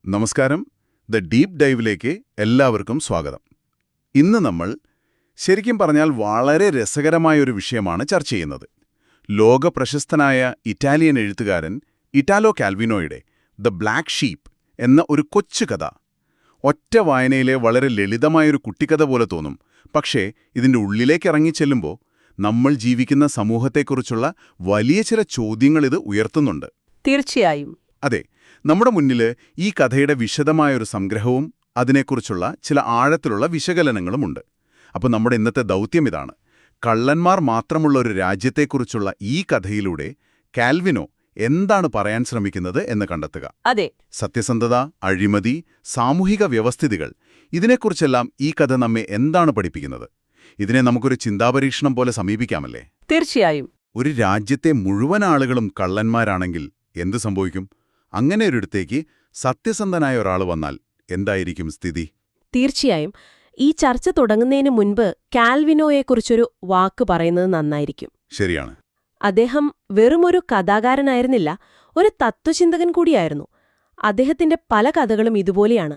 നമസ്കാരം. The deep ഡൈവിലേക്ക് എല്ലാവർക്കും സ്വാഗതം. ഇന്ന് നമ്മൾ ശരിക്കും പറഞ്ഞാൽ വളരെ രസകരമായൊരു വിഷയമാണ് ചർച്ച ചെയ്യുന്നത്. ലോകപ്രശസ്തനായ ഇറ്റാലിയൻ എഴുത്തുകാരൻ ഇറ്റാലോ കാൽവിനോയുടെ ദ ബ്ലാക്ക് ഷീപ്പ് എന്ന ഒരു കൊച്ചു കഥ. ഒറ്റ വായനയിലെ വളരെ ലളിതമായൊരു കുട്ടിക്കഥ പോലെ തോന്നും. പക്ഷേ ഇതിൻ്റെ ഉള്ളിലേക്ക് ഇറങ്ങിച്ചെല്ലുമ്പോൾ നമ്മൾ ജീവിക്കുന്ന സമൂഹത്തെക്കുറിച്ചുള്ള വലിയ ചില ചോദ്യങ്ങൾ ഇത് ഉയർത്തുന്നുണ്ട്. തീർച്ചയായും. അതെ, നമ്മുടെ മുന്നിൽ ഈ കഥയുടെ വിശദമായൊരു സംഗ്രഹവും അതിനെക്കുറിച്ചുള്ള ചില ആഴത്തിലുള്ള വിശകലനങ്ങളുമുണ്ട്. അപ്പോൾ നമ്മുടെ ഇന്നത്തെ ദൗത്യം ഇതാണ്: കള്ളന്മാർ മാത്രമുള്ള ഒരു രാജ്യത്തെക്കുറിച്ചുള്ള ഈ കഥയിലൂടെ കാൽവിനോ എന്താണ് പറയാൻ ശ്രമിക്കുന്നത് എന്ന് കണ്ടെത്തുക. അതെ, സത്യസന്ധത, അഴിമതി, സാമൂഹിക വ്യവസ്ഥിതികൾ, ഇതിനെക്കുറിച്ചെല്ലാം ഈ കഥ നമ്മെ എന്താണ് പഠിപ്പിക്കുന്നത്? ഇതിനെ നമുക്കൊരു ചിന്താപരീക്ഷണം പോലെ സമീപിക്കാമല്ലേ? തീർച്ചയായും. ഒരു രാജ്യത്തെ മുഴുവൻ ആളുകളും കള്ളന്മാരാണെങ്കിൽ എന്ത് സംഭവിക്കും? അങ്ങനെ ഒരിടത്തേക്ക് സത്യസന്ധനായ ഒരാൾ വന്നാൽ എന്തായിരിക്കും സ്ഥിതി? തീർച്ചയായും. ഈ ചർച്ച തുടങ്ങുന്നതിന് മുൻപ് കാൽവിനോയെക്കുറിച്ചൊരു വാക്ക് പറയുന്നത് നന്നായിരിക്കും. ശരിയാണ്. അദ്ദേഹം വെറുമൊരു കഥാകാരനായിരുന്നില്ല, ഒരു തത്വചിന്തകൻ കൂടിയായിരുന്നു. അദ്ദേഹത്തിന്റെ പല കഥകളും ഇതുപോലെയാണ്.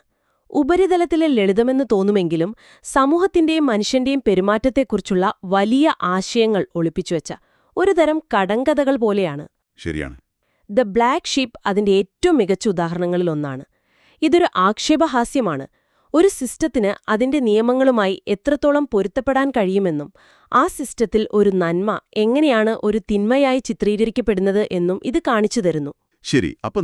ഉപരിതലത്തിലെ ലളിതമെന്ന് തോന്നുമെങ്കിലും സമൂഹത്തിന്റെയും മനുഷ്യന്റെയും പെരുമാറ്റത്തെക്കുറിച്ചുള്ള വലിയ ആശയങ്ങൾ ഒളിപ്പിച്ചുവെച്ച ഒരുതരം കടങ്കഥകൾ പോലെയാണ്. ശരിയാണ്. ദ ബ്ലാക്ക് ഷീപ്പ് അതിന്റെ ഏറ്റവും മികച്ച ഉദാഹരണങ്ങളിലൊന്നാണ്. ഇതൊരു ആക്ഷേപഹാസ്യമാണ്. ഒരു സിസ്റ്റത്തിന് അതിന്റെ നിയമങ്ങളുമായി എത്രത്തോളം പൊരുത്തപ്പെടാൻ കഴിയുമെന്നും ആ സിസ്റ്റത്തിൽ ഒരു നന്മ എങ്ങനെയാണ് ഒരു തിന്മയായി ചിത്രീകരിക്കപ്പെടുന്നത് എന്നും ഇത് കാണിച്ചു തരുന്നു. ശരി, അപ്പൊ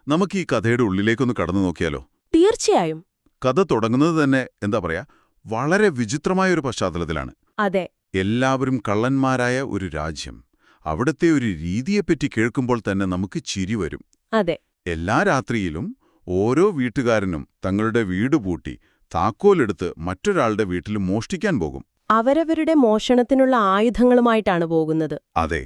നമുക്ക് ഈ കഥയുടെ ഉള്ളിലേക്കൊന്ന് കടന്നു നോക്കിയാലോ? തീർച്ചയായും. കഥ തുടങ്ങുന്നത് തന്നെ എന്താ പറയാ, വളരെ വിചിത്രമായൊരു പശ്ചാത്തലത്തിലാണ്. അതെ. എല്ലാവരും കള്ളന്മാരായ ഒരു രാജ്യം. അവിടുത്തെ ഒരു രീതിയെപ്പറ്റി കേൾക്കുമ്പോൾ തന്നെ നമുക്ക് ചിരി വരും. അതെ. എല്ലാ രാത്രിയിലും ഓരോ വീട്ടുകാരനും തങ്ങളുടെ വീട് പൂട്ടി താക്കോലെടുത്ത് മറ്റൊരാളുടെ വീട്ടിൽ മോഷ്ടിക്കാൻ പോകും. അവരവരുടെ മോഷണത്തിനുള്ള ആയുധങ്ങളുമായിട്ടാണ് പോകുന്നത്. അതെ.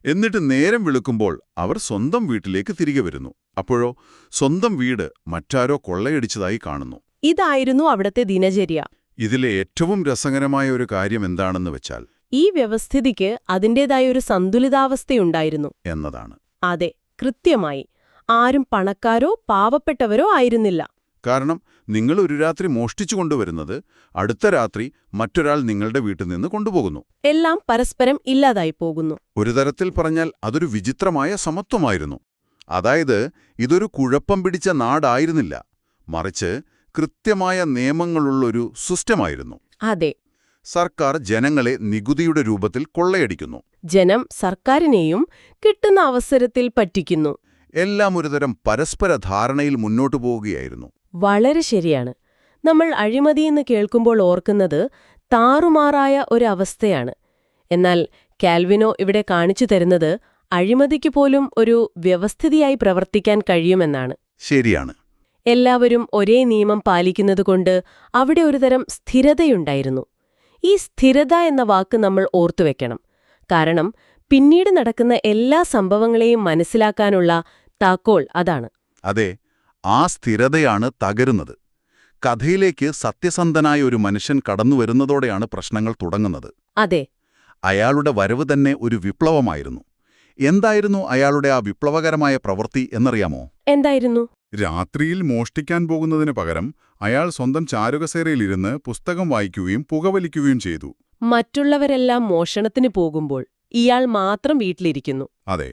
എന്നിട്ട് നേരം വെളുക്കുമ്പോൾ അവർ സ്വന്തം വീട്ടിലേക്ക് തിരികെ വരുന്നു. അപ്പോഴോ സ്വന്തം വീട് മറ്റാരോ കൊള്ളയടിച്ചതായി കാണുന്നു. ഇതായിരുന്നു അവിടത്തെ ദിനചര്യ. ഇതിലെ ഏറ്റവും രസകരമായ ഒരു കാര്യം എന്താണെന്ന് വെച്ചാൽ ഈ വ്യവസ്ഥിതിക്ക് അതിന്റേതായ ഒരു സന്തുലിതാവസ്ഥയുണ്ടായിരുന്നു എന്നതാണ്. അതെ, കൃത്യമായി. ആരും പണക്കാരോ പാവപ്പെട്ടവരോ ആയിരുന്നില്ല. കാരണം നിങ്ങൾ ഒരു രാത്രി മോഷ്ടിച്ചു കൊണ്ടുവരുന്നത് അടുത്ത രാത്രി മറ്റൊരാൾ നിങ്ങളുടെ വീട്ടിൽ നിന്ന് കൊണ്ടുപോകുന്നു. എല്ലാം പരസ്പരം ഇല്ലാതായി പോകുന്നു. ഒരു തരത്തിൽ പറഞ്ഞാൽ അതൊരു വിചിത്രമായ സമത്വമായിരുന്നു. അതായത് ഇതൊരു കുഴപ്പം പിടിച്ച നാടായിരുന്നില്ല, മറിച്ച് കൃത്യമായ നിയമങ്ങളുള്ളൊരു സിസ്റ്റമായിരുന്നു. അതെ. സർക്കാർ ജനങ്ങളെ നികുതിയുടെ രൂപത്തിൽ കൊള്ളയടിക്കുന്നു. ജനം സർക്കാരിനെയും കിട്ടുന്ന അവസരത്തിൽ പറ്റിക്കുന്നു. എല്ലാം ഒരുതരം പരസ്പര ധാരണയിൽ മുന്നോട്ടു പോവുകയായിരുന്നു. വളരെ ശരിയാണ്. നമ്മൾ അഴിമതിയെന്ന് കേൾക്കുമ്പോൾ ഓർക്കുന്നത് താറുമാറായ ഒരവസ്ഥയാണ്. എന്നാൽ കാൽവിനോ ഇവിടെ കാണിച്ചു തരുന്നത് അഴിമതിക്ക് പോലും ഒരു വ്യവസ്ഥിതിയായി പ്രവർത്തിക്കാൻ കഴിയുമെന്നാണ്. ശരിയാണ്. എല്ലാവരും ഒരേ നിയമം പാലിക്കുന്നതുകൊണ്ട് അവിടെ ഒരുതരം സ്ഥിരതയുണ്ടായിരുന്നു. ഈ സ്ഥിരത എന്ന വാക്ക് നമ്മൾ ഓർത്തുവെക്കണം. കാരണം പിന്നീട് നടക്കുന്ന എല്ലാ സംഭവങ്ങളെയും മനസ്സിലാക്കാനുള്ള താക്കോൽ അതാണ്. അതെ, ആ സ്ഥിരതയാണ് തകരുന്നത്. കഥയിലേക്ക് സത്യസന്ധനായ ഒരു മനുഷ്യൻ കടന്നുവരുന്നതോടെയാണ് പ്രശ്നങ്ങൾ തുടങ്ങുന്നത്. അതെ. അയാളുടെ വരവ് തന്നെ ഒരു വിപ്ലവമായിരുന്നു. എന്തായിരുന്നു അയാളുടെ ആ വിപ്ലവകരമായ പ്രവൃത്തി എന്നറിയാമോ? എന്തായിരുന്നു? രാത്രിയിൽ മോഷ്ടിക്കാൻ പോകുന്നതിന് പകരം അയാൾ സ്വന്തം ചാരുകസേരയിലിരുന്ന് പുസ്തകം വായിക്കുകയും പുകവലിക്കുകയും ചെയ്തു. മറ്റുള്ളവരെല്ലാം മോഷണത്തിന് പോകുമ്പോൾ ഇയാൾ മാത്രം വീട്ടിലിരിക്കുന്നു. അതെ,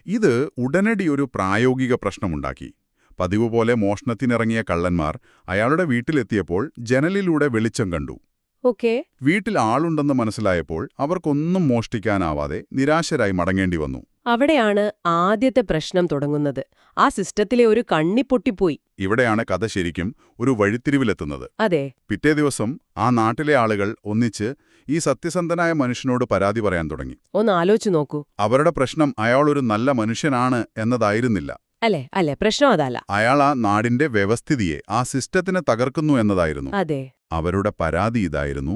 ഇത് ഉടനടി ഒരു പ്രായോഗിക പ്രശ്നമുണ്ടാക്കി. പതിവ് പോലെ മോഷണത്തിനിറങ്ങിയ കള്ളന്മാർ അയാളുടെ വീട്ടിലെത്തിയപ്പോൾ ജനലിലൂടെ വെളിച്ചം കണ്ടു. ഓക്കേ. വീട്ടിൽ ആളുണ്ടെന്ന് മനസ്സിലായപ്പോൾ അവർക്കൊന്നും മോഷ്ടിക്കാനാവാതെ നിരാശരായി മടങ്ങേണ്ടി വന്നു. അവിടെയാണ് ആദ്യത്തെ പ്രശ്നം തുടങ്ങുന്നത്. ആ സിസ്റ്റത്തിലെ ഒരു കണ്ണി പൊട്ടിപ്പോയി. ഇവിടെയാണ് കഥ ശരിക്കും ഒരു വഴിത്തിരിവിലെത്തുന്നത്. അതെ. പിറ്റേ ദിവസം ആ നാട്ടിലെ ആളുകൾ ഒന്നിച്ച് ഈ സത്യസന്ധനായ മനുഷ്യനോട് പരാതി പറയാൻ തുടങ്ങി. ഒന്ന് ആലോചിച്ചു നോക്കൂ. അവരുടെ പ്രശ്നം അയാളൊരു നല്ല മനുഷ്യനാണ് എന്നതായിരുന്നില്ല. അല്ലേ, പ്രശ്നം അതല്ല. അയാൾ ആ നാടിന്റെ വ്യവസ്ഥിതിയെ, ആ സിസ്റ്റത്തിനെ തകർക്കുന്നു എന്നതായിരുന്നു. അതെ. അവരുടെ പരാതി ഇതായിരുന്നു: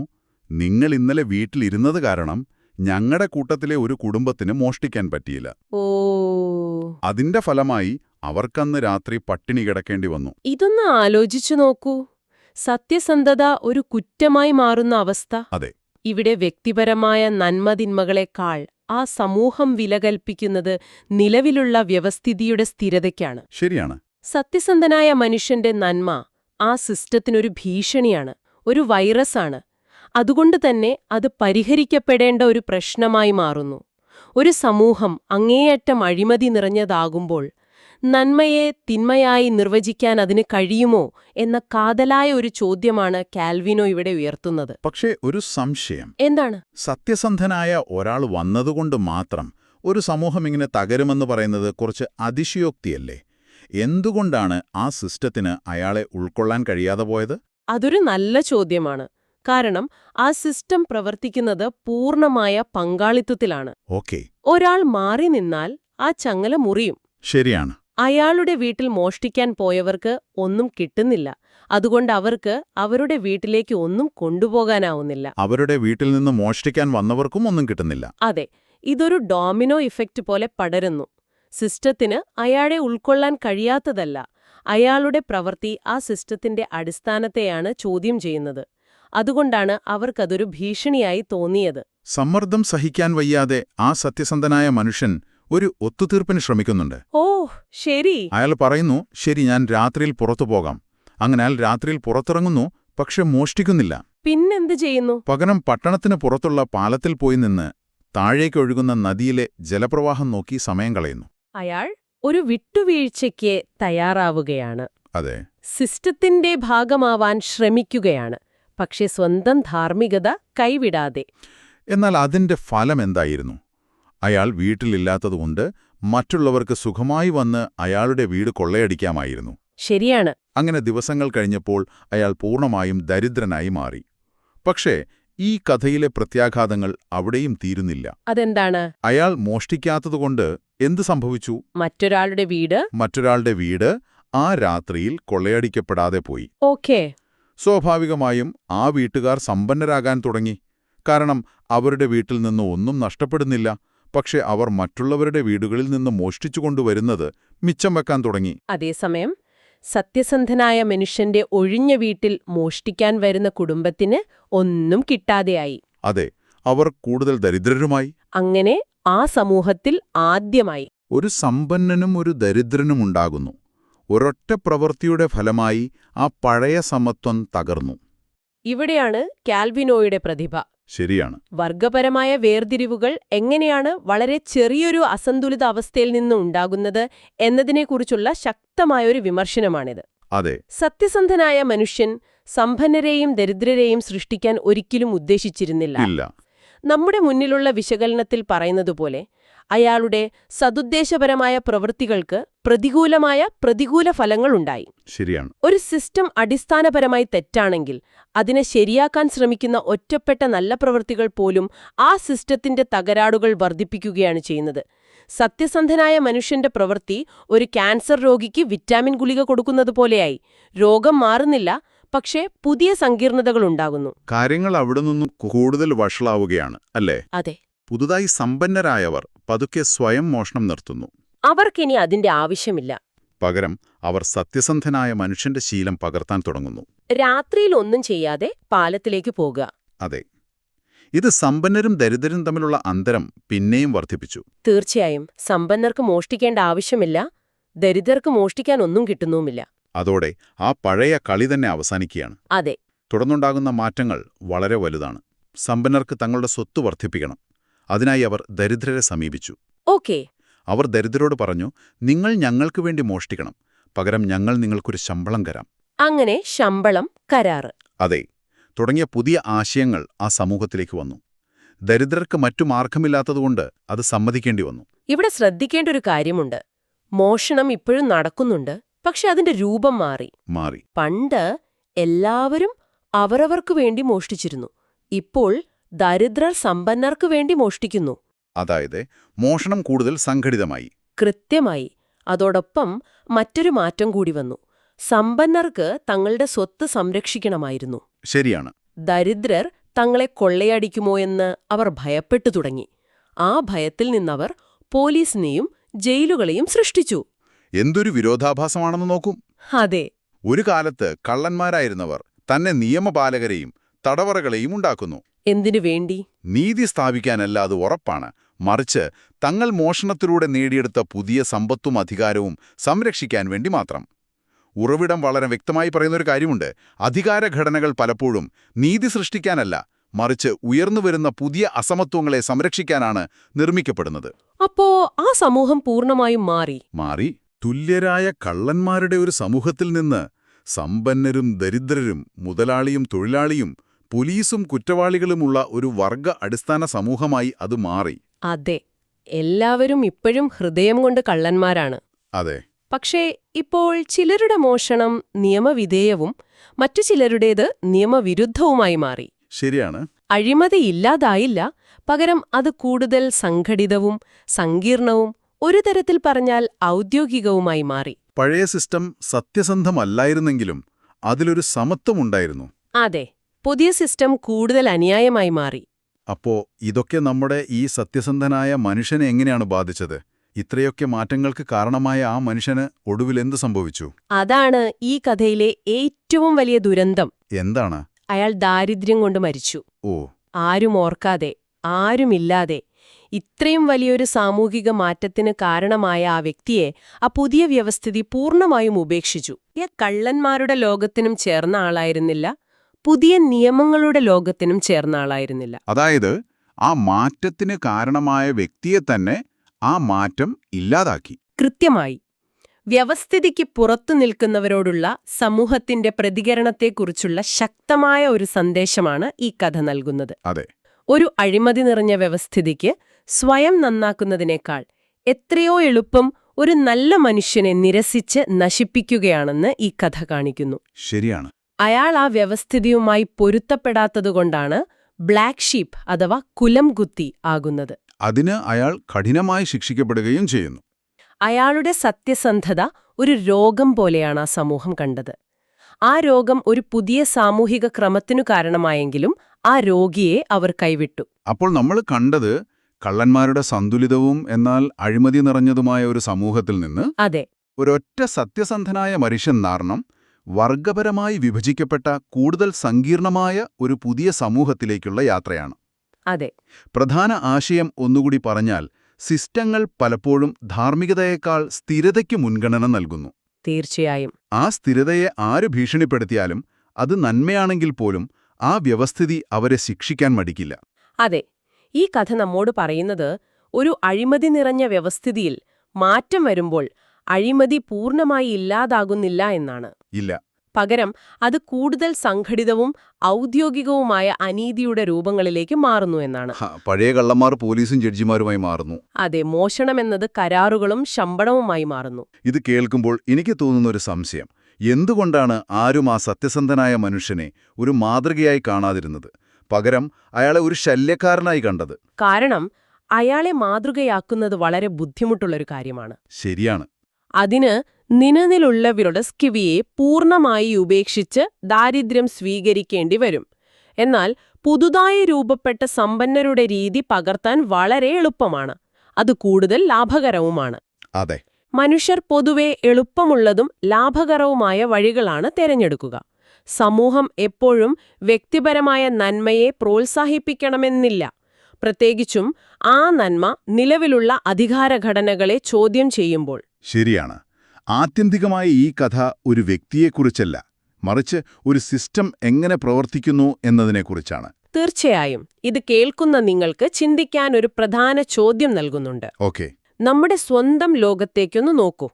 നിങ്ങൾ ഇന്നലെ വീട്ടിലിരുന്നത് കാരണം ഞങ്ങളുടെ കൂട്ടത്തിലെ ഒരു കുടുംബത്തിന് മോഷ്ടിക്കാൻ പറ്റിയില്ല. ഓ. അതിന്റെ ഫലമായി അവർക്കന്ന് രാത്രി പട്ടിണി കിടക്കേണ്ടി വന്നു. ഇതൊന്ന് ആലോചിച്ചു നോക്കൂ. സത്യസന്ധത ഒരു കുറ്റമായി മാറുന്ന അവസ്ഥ. അതെ. ഇവിടെ വ്യക്തിപരമായ നന്മതിന്മകളെക്കാൾ ആ സമൂഹം വില കൽപ്പിക്കുന്നത് നിലവിലുള്ള വ്യവസ്ഥിതിയുടെ സ്ഥിരതയ്ക്കാണ്. ശരിയാണ്. സത്യസന്ധനായ മനുഷ്യന്റെ നന്മ ആ സിസ്റ്റത്തിനൊരു ഭീഷണിയാണ്, ഒരു വൈറസാണ്. അതുകൊണ്ട് തന്നെ അത് പരിഹരിക്കപ്പെടേണ്ട ഒരു പ്രശ്നമായി മാറുന്നു. ഒരു സമൂഹം അങ്ങേയറ്റം അഴിമതി നിറഞ്ഞതാകുമ്പോൾ നന്മയെ തിന്മയായി നിർവചിക്കാൻ അതിന് കഴിയുമോ എന്ന കാതലായ ഒരു ചോദ്യമാണ് കാൽവിനോ ഇവിടെ ഉയർത്തുന്നത്. പക്ഷേ ഒരു സംശയം. എന്താണ്? സത്യസന്ധനായ ഒരാൾ വന്നതുകൊണ്ട് മാത്രം ഒരു സമൂഹം ഇങ്ങനെ തകരുമെന്ന് പറയുന്നത് കുറച്ച് അതിശയോക്തിയല്ലേ? എന്തുകൊണ്ടാണ് ആ സിസ്റ്റത്തിന് അയാളെ ഉൾക്കൊള്ളാൻ കഴിയാതെ പോയത്? അതൊരു നല്ല ചോദ്യമാണ്. കാരണം ആ സിസ്റ്റം പ്രവർത്തിക്കുന്നത് പൂർണ്ണമായ പങ്കാളിത്തത്തിലാണ്. ഓക്കേ, ഒരാൾ മാറി നിന്നാൽ ആ ചങ്ങല മുറിയും. ശരിയാണ്. അയാളുടെ വീട്ടിൽ മോഷ്ടിക്കാൻ പോയവർക്ക് ഒന്നും കിട്ടുന്നില്ല. അതുകൊണ്ട് അവർക്ക് അവരുടെ വീട്ടിലേക്ക് ഒന്നും കൊണ്ടുപോകാനാവുന്നില്ല. അവരുടെ വീട്ടിൽ നിന്ന് മോഷ്ടിക്കാൻ വന്നവർക്കും ഒന്നും കിട്ടുന്നില്ല. അതെ, ഇതൊരു ഡോമിനോ ഇഫക്റ്റ് പോലെ പടരുന്നു. സിസ്റ്റത്തിന് അയാളെ ഉൾക്കൊള്ളാൻ കഴിയാത്തതല്ല, അയാളുടെ പ്രവൃത്തി ആ സിസ്റ്റത്തിന്റെ അടിസ്ഥാനത്തെയാണ് ചോദ്യം ചെയ്യുന്നത്. അതുകൊണ്ടാണ് അവർക്കതൊരു ഭീഷണിയായി തോന്നിയത്. സമ്മർദ്ദം സഹിക്കാൻ വയ്യാതെ ആ സത്യസന്ധനായ മനുഷ്യൻ ഒരു ഒത്തുതീർപ്പിന് ശ്രമിക്കുന്നുണ്ട്. ഓ ശരി. അയാൾ പറയുന്നു, ശരി, ഞാൻ രാത്രിയിൽ പുറത്തു പോകാം. അങ്ങനെ അയാൾ രാത്രിയിൽ പുറത്തിറങ്ങുന്നു, പക്ഷെ മോഷ്ടിക്കുന്നില്ല. പിന്നെന്ത് ചെയ്യുന്നു? പകരം പട്ടണത്തിന് പുറത്തുള്ള പാലത്തിൽ പോയി നിന്ന് താഴേക്കൊഴുകുന്ന നദിയിലെ ജലപ്രവാഹം നോക്കി സമയം കളയുന്നു. അയാൾ ഒരു വിട്ടുവീഴ്ചയ്ക്ക് തയ്യാറാവുകയാണ്. അതെ, സിസ്റ്റത്തിന്റെ ഭാഗമാവാൻ ശ്രമിക്കുകയാണ്, പക്ഷെ സ്വന്തം ധാർമ്മികത കൈവിടാതെ. എന്നാൽ അതിന്റെ ഫലം എന്തായിരുന്നു? അയാൾ വീട്ടിലില്ലാത്തതുകൊണ്ട് മറ്റുള്ളവർക്ക് സുഖമായി വന്ന് അയാളുടെ വീട് കൊള്ളയടിക്കാമായിരുന്നു. ശരിയാണ്. അങ്ങനെ ദിവസങ്ങൾ കഴിഞ്ഞപ്പോൾ അയാൾ പൂർണ്ണമായും ദരിദ്രനായി മാറി. പക്ഷേ ഈ കഥയിലെ പ്രത്യാഘാതങ്ങൾ അവിടെയും തീരുന്നില്ല. അതെന്താണ്? അയാൾ മോഷ്ടിക്കാത്തതുകൊണ്ട് എന്തു സംഭവിച്ചു? മറ്റൊരാളുടെ വീട് ആ രാത്രിയിൽ കൊള്ളയടിക്കപ്പെടാതെ പോയി. ഓക്കേ. സ്വാഭാവികമായും ആ വീട്ടുകാർ സമ്പന്നരാകാൻ തുടങ്ങി. കാരണം അവരുടെ വീട്ടിൽ നിന്ന് ഒന്നും നഷ്ടപ്പെടുന്നില്ല. പക്ഷെ അവർ മറ്റുള്ളവരുടെ വീടുകളിൽ നിന്ന് മോഷ്ടിച്ചുകൊണ്ടുവരുന്നത് മിച്ചം വെക്കാൻ തുടങ്ങി. അതേസമയം സത്യസന്ധനായ മനുഷ്യന്റെ ഒഴിഞ്ഞ വീട്ടിൽ മോഷ്ടിക്കാൻ വരുന്ന കുടുംബത്തിന് ഒന്നും കിട്ടാതെയായി. അതെ, അവർ കൂടുതൽ ദരിദ്രരുമായി. അങ്ങനെ ആ സമൂഹത്തിൽ ആദ്യമായി ഒരു സമ്പന്നനും ഒരു ദരിദ്രനും ഉണ്ടാകുന്നു. ഒരൊറ്റ പ്രവൃത്തിയുടെ ഫലമായി ആ പഴയ സമത്വം തകർന്നു. ഇവിടെയാണ് കാൽവിനോയുടെ പ്രതിഭ. ശരിയാണ്. വർഗപരമായ വേർതിരിവുകൾ എങ്ങനെയാണ് വളരെ ചെറിയൊരു അസന്തുലിത അവസ്ഥയിൽ നിന്ന് ഉണ്ടാകുന്നത് എന്നതിനെക്കുറിച്ചുള്ള ശക്തമായൊരു വിമർശനമാണിത്. അതെ, സത്യസന്ധനായ മനുഷ്യൻ സമ്പന്നരെയും ദരിദ്രരെയും സൃഷ്ടിക്കാൻ ഒരിക്കലും ഉദ്ദേശിച്ചിരുന്നില്ല. ഇല്ല. നമ്മുടെ മുന്നിലുള്ള വിശകലനത്തിൽ പറയുന്നതുപോലെ അയാളുടെ സതുദ്ദേശപരമായ പ്രവൃത്തികൾക്ക് പ്രതികൂല ഫലങ്ങളുണ്ടായി. ശരിയാണ്. ഒരു സിസ്റ്റം അടിസ്ഥാനപരമായി തെറ്റാണെങ്കിൽ അതിനെ ശരിയാക്കാൻ ശ്രമിക്കുന്ന ഒറ്റപ്പെട്ട നല്ല പ്രവൃത്തികൾ പോലും ആ സിസ്റ്റത്തിന്റെ തകരാറുകൾ വർദ്ധിപ്പിക്കുകയാണ് ചെയ്യുന്നത്. സത്യസന്ധനായ മനുഷ്യന്റെ പ്രവൃത്തി ഒരു ക്യാൻസർ രോഗിക്ക് വിറ്റാമിൻ ഗുളിക കൊടുക്കുന്നത് പോലെയായി. രോഗം മാറുന്നില്ല, പക്ഷേ പുതിയ സങ്കീർണതകളുണ്ടാകുന്നു. കാര്യങ്ങൾ അവിടെ നിന്നും കൂടുതൽ വഷളാവുകയാണ്, അല്ലേ? അതെ. പുതുതായി സമ്പന്നരായവർ പതുക്കെ സ്വയം മോഷണം നിർത്തുന്നു. അവർക്കിനി അതിന്റെ ആവശ്യമില്ല. പകരം അവർ സത്യസന്ധനായ മനുഷ്യന്റെ ശീലം പകർത്താൻ തുടങ്ങുന്നു. രാത്രിയിൽ ഒന്നും ചെയ്യാതെ പാലത്തിലേക്ക് പോകുക. അതെ, ഇത് സമ്പന്നരും ദരിദ്രരും തമ്മിലുള്ള അന്തരം പിന്നെയും വർദ്ധിപ്പിച്ചു. തീർച്ചയായും. സമ്പന്നർക്ക് മോഷ്ടിക്കേണ്ട ആവശ്യമില്ല, ദരിദ്രർക്ക് മോഷ്ടിക്കാൻ ഒന്നും കിട്ടുന്നുമില്ല. അതോടെ ആ പഴയ കളി തന്നെ അവസാനിക്കുകയാണ്. അതെ. തുടർന്നുണ്ടാകുന്ന മാറ്റങ്ങൾ വളരെ വലുതാണ്. സമ്പന്നർക്ക് തങ്ങളുടെ സ്വത്ത് വർദ്ധിപ്പിക്കണം. അതിനായി അവർ ദരിദ്രരെ സമീപിച്ചു. ഓക്കേ. അവർ ദരിദ്രരോട് പറഞ്ഞു, നിങ്ങൾ ഞങ്ങൾക്ക് വേണ്ടി മോഷ്ടിക്കണം, പകരം ഞങ്ങൾ നിങ്ങൾക്കൊരു ശമ്പളം തരാം. അങ്ങനെ ശമ്പളം, കരാറ്. അതെ, തുടങ്ങിയ പുതിയ ആശയങ്ങൾ ആ സമൂഹത്തിലേക്ക് വന്നു. ദരിദ്രർക്ക് മറ്റു മാർഗമില്ലാത്തതുകൊണ്ട് അത് സമ്മതിക്കേണ്ടി വന്നു. ഇവിടെ ശ്രദ്ധിക്കേണ്ട ഒരു കാര്യമുണ്ട്. മോഷണം ഇപ്പോഴും നടക്കുന്നുണ്ട്, പക്ഷെ അതിന്റെ രൂപം മാറി. പണ്ട് എല്ലാവരും അവരവർക്ക് വേണ്ടി മോഷ്ടിച്ചിരുന്നു. ഇപ്പോൾ ദരിദ്രർ സമ്പന്നർക്ക് വേണ്ടി മോഷ്ടിക്കുന്നു. അതായത് മോഷണം കൂടുതൽ സംഘടിതമായി. കൃത്യമായി. അതോടൊപ്പം മറ്റൊരു മാറ്റം കൂടി വന്നു. സമ്പന്നർക്ക് തങ്ങളുടെ സ്വത്ത് സംരക്ഷിക്കണമായിരുന്നു. ശരിയാണ്. ദരിദ്രർ തങ്ങളെ കൊള്ളയടിക്കുമോ എന്ന് അവർ ഭയപ്പെട്ടു തുടങ്ങി. ആ ഭയത്തിൽ നിന്നവർ പോലീസിനെയും ജയിലുകളെയും സൃഷ്ടിച്ചു. എന്തൊരു വിരോധാഭാസമാണെന്ന് നോക്കും. അതെ. ഒരു കാലത്ത് കള്ളന്മാരായിരുന്നവർ തന്നെ നിയമപാലകരെയും തടവറകളെയും ഉണ്ടാക്കുന്നു. എന്തിനു വേണ്ടി? നീതി സ്ഥാപിക്കാനല്ല, അത് ഉറപ്പാണ്. മറിച്ച് തങ്ങൾ മോഷണത്തിലൂടെ നേടിയെടുത്ത പുതിയ സമ്പത്തും അധികാരവും സംരക്ഷിക്കാൻ വേണ്ടി മാത്രം. ഉറവിടം വളരെ വ്യക്തമായി പറയുന്നൊരു കാര്യമുണ്ട്. അധികാരഘടനകൾ പലപ്പോഴും നീതി സൃഷ്ടിക്കാനല്ല, മറിച്ച് ഉയർന്നുവരുന്ന പുതിയ അസമത്വങ്ങളെ സംരക്ഷിക്കാനാണ് നിർമ്മിക്കപ്പെടുന്നത്. അപ്പോ ആ സമൂഹം പൂർണ്ണമായും മാറി തുല്യരായ കള്ളന്മാരുടെ ഒരു സമൂഹത്തിൽ നിന്ന് സമ്പന്നരും ദരിദ്രരും മുതലാളിയും തൊഴിലാളിയും പോലീസും കുറ്റവാളികളുമുള്ള ഒരു വർഗ അടിസ്ഥാന സമൂഹമായി അത് മാറി. അതെ, എല്ലാവരും ഇപ്പോഴും ഹൃദയം കൊണ്ട് കള്ളന്മാരാണ്. അതെ. പക്ഷേ ഇപ്പോൾ ചിലരുടെ മോഷണം നിയമവിധേയവും മറ്റു ചിലരുടേത് നിയമവിരുദ്ധവുമായി മാറി. ശരിയാണ്. അഴിമതി ഇല്ലാതായില്ല, പകരം അത് കൂടുതൽ സംഘടിതവും സങ്കീർണവും ഒരു തരത്തിൽ പറഞ്ഞാൽ ഔദ്യോഗികവുമായി മാറി. പഴയ സിസ്റ്റം സത്യസന്ധമല്ലായിരുന്നെങ്കിലും അതിലൊരു സമത്വമുണ്ടായിരുന്നു. അതെ, പുതിയ സിസ്റ്റം കൂടുതൽ അന്യായമായി മാറി. അപ്പോ ഇതൊക്കെ നമ്മുടെ ഈ സത്യസന്ധനായ മനുഷ്യനെ എങ്ങനെയാണ് ബാധിച്ചത്? ഇത്രയൊക്കെ മാറ്റങ്ങൾക്ക് കാരണമായ ആ മനുഷ്യന് ഒടുവിൽ എന്ത് സംഭവിച്ചു? അതാണ് ഈ കഥയിലെ ഏറ്റവും വലിയ ദുരന്തം. എന്താണ്? അയാൾ ദാരിദ്ര്യം കൊണ്ട് മരിച്ചു. ഓ. ആരും ഓർക്കാതെ, ആരുമില്ലാതെ. ഇത്രയും വലിയൊരു സാമൂഹിക മാറ്റത്തിന് കാരണമായ ആ വ്യക്തിയെ ആ പുതിയ വ്യവസ്ഥിതി പൂർണ്ണമായും ഉപേക്ഷിച്ചു. കള്ളന്മാരുടെ ലോകത്തിനും ചേർന്ന ആളായിരുന്നില്ല, പുതിയ നിയമങ്ങളുടെ ലോകത്തിനും ചേർന്ന ആളായിരുന്നില്ല. അതായത് ആ മാറ്റത്തിന് കാരണമായ വ്യക്തിയെ തന്നെ ആ മാറ്റം ഇല്ലാതാക്കി. കൃത്യമായി. വ്യവസ്ഥിതിക്ക് പുറത്തു നിൽക്കുന്നവരോടുള്ള സമൂഹത്തിന്റെ പ്രതികരണത്തെക്കുറിച്ചുള്ള ശക്തമായ ഒരു സന്ദേശമാണ് ഈ കഥ നൽകുന്നത്. അതെ. ഒരു അഴിമതി നിറഞ്ഞ വ്യവസ്ഥിതിക്ക് സ്വയം നന്നാക്കുന്നതിനേക്കാൾ എത്രയോ എളുപ്പം ഒരു നല്ല മനുഷ്യനെ നിരസിച്ച് നശിപ്പിക്കുകയാണെന്ന് ഈ കഥ കാണിക്കുന്നു. ശരിയാണ്. അയാൾ ആ വ്യവസ്ഥിതിയുമായി പൊരുത്തപ്പെടാത്തതുകൊണ്ടാണ് ബ്ലാക്ക് ഷീപ്പ് അഥവാ കുലംകുത്തി ആകുന്നത്. അതിന് അയാൾ കഠിനമായി ശിക്ഷിക്കപ്പെടുകയും ചെയ്യുന്നു. അയാളുടെ സത്യസന്ധത ഒരു രോഗം പോലെയാണ് ആ സമൂഹം കണ്ടത്. ആ രോഗം ഒരു പുതിയ സാമൂഹിക ക്രമത്തിനു കാരണമായെങ്കിലും ആ രോഗിയെ അവർ കൈവിട്ടു. അപ്പോൾ നമ്മൾ കണ്ടത് കള്ളന്മാരുടെ സന്തുലിതവും എന്നാൽ അഴിമതി നിറഞ്ഞതുമായ ഒരു സമൂഹത്തിൽ നിന്ന് അതെ, ഒരൊറ്റ സത്യസന്ധനായ മനുഷ്യൻ കാരണം വർഗപരമായി വിഭജിക്കപ്പെട്ട കൂടുതൽ സങ്കീർണമായ ഒരു പുതിയ സമൂഹത്തിലേക്കുള്ള യാത്രയാണ്. അതെ. പ്രധാന ആശയം ഒന്നുകൂടി പറഞ്ഞാൽ, സിസ്റ്റങ്ങൾ പലപ്പോഴും ധാർമ്മികതയേക്കാൾ സ്ഥിരതയ്ക്ക് മുൻഗണന നൽകുന്നു. തീർച്ചയായും. ആ സ്ഥിരതയെ ആര് ഭീഷണിപ്പെടുത്തിയാലും അത് നന്മയാണെങ്കിൽ പോലും ആ വ്യവസ്ഥിതി അവരെ ശിക്ഷിക്കാൻ മടിക്കില്ല. അതെ, ഈ കഥ നമ്മോട് പറയുന്നത് ഒരു അഴിമതി നിറഞ്ഞ വ്യവസ്ഥിതിയിൽ മാറ്റം വരുമ്പോൾ അഴിമതി പൂർണ്ണമായി ഇല്ലാതാകുന്നില്ല എന്നാണ്. ഇല്ല. പകരം അത് കൂടുതൽ സംഘടിതവും ഔദ്യോഗികവുമായ അനീതിയുടെ രൂപങ്ങളിലേക്ക് മാറുന്നു എന്നാണ്. പഴയ കള്ളന്മാർ പോലീസും ജഡ്ജിമാരുമായി മാറുന്നു. അതെ, മോഷണമെന്നത് കരാറുകളും ശമ്പളവുമായി മാറുന്നു. ഇത് കേൾക്കുമ്പോൾ എനിക്ക് തോന്നുന്ന ഒരു സംശയം, എന്തുകൊണ്ടാണ് ആരും ആ സത്യസന്ധനായ മനുഷ്യനെ ഒരു മാതൃകയായി കാണാതിരുന്നത്? പകരം അയാളെ ഒരു ശല്യക്കാരനായി കണ്ടത്. കാരണം അയാളെ മാതൃകയാക്കുന്നത് വളരെ ബുദ്ധിമുട്ടുള്ളൊരു കാര്യമാണ്. ശരിയാണ്. അതിന് നിലനിലുള്ളവരുടെ സ്കിവിയെ പൂർണ്ണമായി ഉപേക്ഷിച്ച് ദാരിദ്ര്യം സ്വീകരിക്കേണ്ടി വരും. എന്നാൽ പുതുതായി രൂപപ്പെട്ട സമ്പന്നരുടെ രീതി പകർത്താൻ വളരെ എളുപ്പമാണ്. അത് കൂടുതൽ ലാഭകരവുമാണ്. അതെ. മനുഷ്യർ പൊതുവെ എളുപ്പമുള്ളതും ലാഭകരവുമായ വഴികളാണ് തിരഞ്ഞെടുക്കുക. സമൂഹം എപ്പോഴും വ്യക്തിപരമായ നന്മയെ പ്രോത്സാഹിപ്പിക്കണമെന്നില്ല. പ്രത്യേകിച്ചും ആ നന്മ നിലവിലുള്ള അധികാരഘടനകളെ ചോദ്യം ചെയ്യുമ്പോൾ. ശരിയാണ്. ആത്യന്തികമായി ഈ കഥ ഒരു വ്യക്തിയെക്കുറിച്ചല്ല, മറിച്ച് ഒരു സിസ്റ്റം എങ്ങനെ പ്രവർത്തിക്കുന്നു എന്നതിനെക്കുറിച്ചാണ്. തീർച്ചയായും ഇത് കേൾക്കുന്ന നിങ്ങൾക്ക് ചിന്തിക്കാൻ ഒരു പ്രധാന ചോദ്യം നൽകുന്നുണ്ട്. ഓക്കെ. നമ്മുടെ സ്വന്തം ലോകത്തേക്കൊന്ന് നോക്കൂ.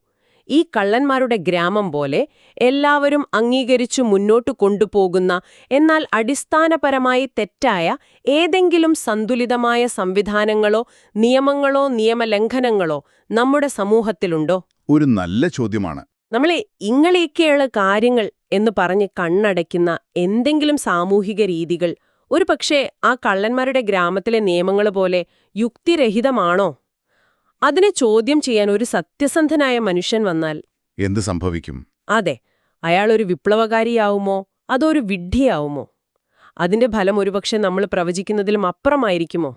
ഈ കള്ളന്മാരുടെ ഗ്രാമം പോലെ എല്ലാവരും അംഗീകരിച്ചു മുന്നോട്ടു കൊണ്ടുപോകുന്ന, എന്നാൽ അടിസ്ഥാനപരമായി തെറ്റായ ഏതെങ്കിലും സന്തുലിതമായ സംവിധാനങ്ങളോ നിയമങ്ങളോ നിയമലംഘനങ്ങളോ നമ്മുടെ സമൂഹത്തിലുണ്ടോ? ഒരു നല്ല ചോദ്യമാണ്. നമ്മളെ ഇങ്ങളേക്കെയുള്ള കാര്യങ്ങൾ എന്ന് പറഞ്ഞ് കണ്ണടയ്ക്കുന്ന എന്തെങ്കിലും സാമൂഹിക രീതികൾ ഒരുപക്ഷേ ആ കള്ളന്മാരുടെ ഗ്രാമത്തിലെ നിയമങ്ങൾ പോലെ യുക്തിരഹിതമാണോ? അതിനെ ചോദ്യം ചെയ്യാൻ ഒരു സത്യസന്ധനായ മനുഷ്യൻ വന്നാൽ എന്ത് സംഭവിക്കും? അതെ, അയാളൊരു വിപ്ലവകാരിയാവുമോ അതോ ഒരു വിഡ്ഢിയാവുമോ? അതിന്റെ ഫലം ഒരുപക്ഷെ നമ്മൾ പ്രവചിക്കുന്നതിലും അപ്പുറമായിരിക്കുമോ?